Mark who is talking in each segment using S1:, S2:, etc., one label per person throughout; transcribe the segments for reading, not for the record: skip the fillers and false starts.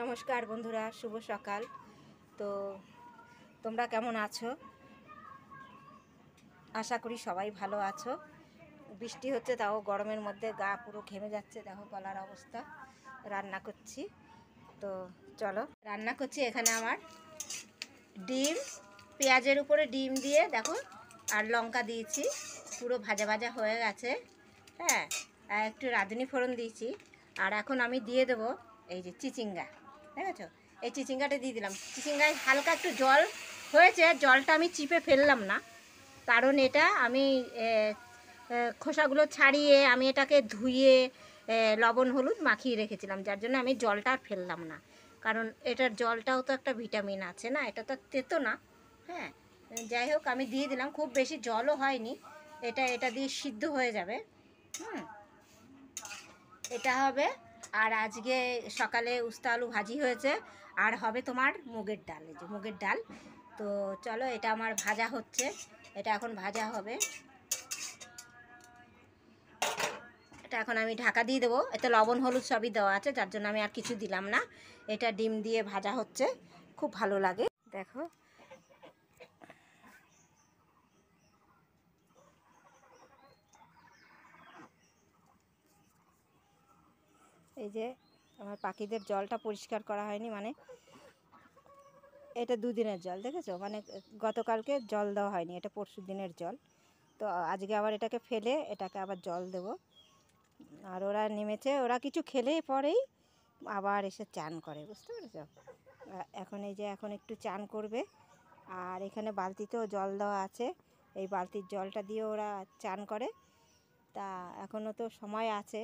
S1: নমস্কার বন্ধুরা, শুভ সকাল। তো তোমরা কেমন আছো? আশা করি সবাই ভালো আছো। বৃষ্টি হচ্ছে, তাও গরমের মধ্যে গা পুরো ঘেমে যাচ্ছে, দেখো গলার অবস্থা। রান্না করছি, তো চলো রান্না করছি। এখানে আমার ডিম, পেঁয়াজের উপরে ডিম দিয়ে দেখো, আর লঙ্কা দিয়েছি, পুরো ভাজা ভাজা হয়ে গেছে। হ্যাঁ, আর একটু রাঁধুনি ফোড়ন দিয়েছি। আর এখন আমি দিয়ে দেবো এই যে চিচিঙ্গা, দেখেছো? এই চিচিঙ্গাটা দিয়ে দিলাম। চিচিঙ্গায় হালকা একটু জল হয়েছে, জলটা আমি চিপে ফেললাম না, কারণ এটা আমি খোসাগুলো ছাড়িয়ে আমি এটাকে ধুয়ে লবণ হলুদ মাখিয়ে রেখেছিলাম, যার জন্য আমি জলটা আর ফেললাম না। কারণ এটার জলটাও তো একটা ভিটামিন আছে না, এটা তো তেতো না। হ্যাঁ, যাই হোক, আমি দিয়ে দিলাম। খুব বেশি জলও হয়নি, এটা দিয়ে সিদ্ধ হয়ে যাবে। এটা হবে। আর আজকে সকালে উস্তা আলু ভাজি হয়েছে, আর হবে তোমার মুগের ডাল। এই যে মুগের ডাল। তো চলো, এটা আমার ভাজা হচ্ছে, এটা এখন ভাজা হবে। এটা এখন আমি ঢাকা দিয়ে দেবো। এতে লবণ হলুদ সবই দেওয়া আছে, যার জন্য আমি আর কিছু দিলাম না। এটা ডিম দিয়ে ভাজা হচ্ছে, খুব ভালো লাগে। দেখো, এই যে আমার পাখিদের জলটা পরিষ্কার করা হয়নি, মানে এটা দুদিনের জল, দেখেছো? মানে গতকালকে জল দেওয়া হয়নি, এটা পরশু দিনের জল। তো আজকে আবার এটাকে ফেলে এটাকে আবার জল দেব। আর ওরা নেমেছে, ওরা কিছু খেলেই পরেই আবার এসে চান করে, বুঝতে পেরেছ? এখন এই যে এখন একটু চান করবে। আর এখানে বালতিতেও জল দেওয়া আছে, এই বালতির জলটা দিয়ে ওরা চান করে। তা এখনও তো সময় আছে,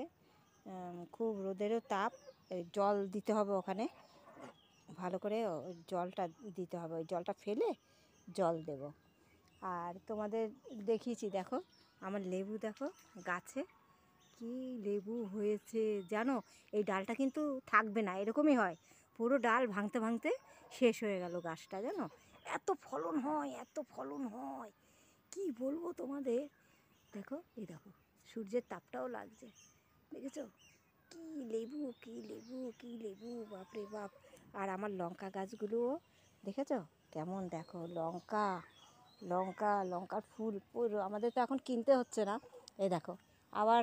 S1: খুব রোদেরও তাপ। জল দিতে হবে ওখানে, ভালো করে জলটা দিতে হবে। ওই জলটা ফেলে জল দেব। আর তোমাদের দেখিয়েছি, দেখো আমার লেবু, দেখো গাছে কি লেবু হয়েছে জানো? এই ডালটা কিন্তু থাকবে না, এরকমই হয়, পুরো ডাল ভাঙতে ভাঙতে শেষ হয়ে গেল গাছটা, জানো? এত ফলন হয়, এত ফলন হয়, কি বলবো তোমাদের। দেখো, এই দেখো সূর্যের তাপটাও লাগছে, দেখেছো? কি লেবু, কি লেবু, কি লেবু, বাপরে বাপ। আর আমার লঙ্কা গাছগুলোও দেখেছো কেমন? দেখো লঙ্কা, লঙ্কা, লঙ্কার ফুল পুরো। আমাদের তো এখন কিনতে হচ্ছে না। এই দেখো আবার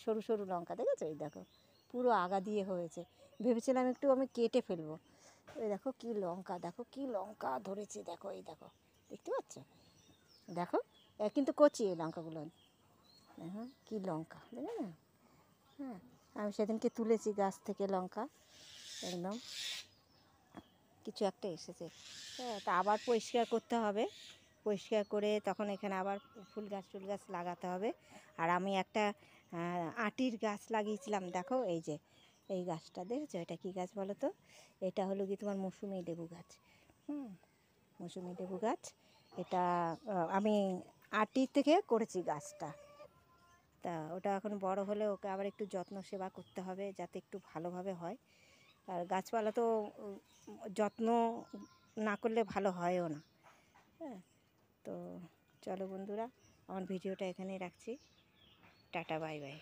S1: সরু সরু লঙ্কা, দেখেছো? এই দেখো পুরো আগা দিয়ে হয়েছে। ভেবেছিলাম একটু আমি কেটে ফেলবো। এই দেখো কি লঙ্কা, দেখো কি লঙ্কা ধরেছে, দেখো এই দেখো, দেখতে পাচ্ছ? দেখো কিন্তু কচি এই লঙ্কাগুলো। হ্যাঁ, কি লঙ্কা, দেখে না? হ্যাঁ, আমি সেদিনকে তুলেছি গাছ থেকে লঙ্কা, একদম কিছু একটা এসেছে। হ্যাঁ, তা আবার পরিষ্কার করতে হবে। পরিষ্কার করে তখন এখানে আবার ফুল গাছ টুল গাছ লাগাতে হবে। আর আমি একটা আটির গাছ লাগিয়েছিলাম, দেখো এই যে এই গাছটা, দেখেছো? এটা কী গাছ বলো তো? এটা হলো কি তোমার মৌসুমি লেবু গাছ। মৌসুমি লেবু গাছ। এটা আমি আটি থেকে করেছি গাছটা। তা ওটা এখন বড় হলে ওকে আবার একটু যত্ন সেবা করতে হবে, যাতে একটু ভালোভাবে হয়। আর গাছপালা তো যত্ন না করলে ভালো হয়ও না। হ্যাঁ, তো চলো বন্ধুরা, আমার ভিডিওটা এখানেই রাখছি। Tata, bye bye.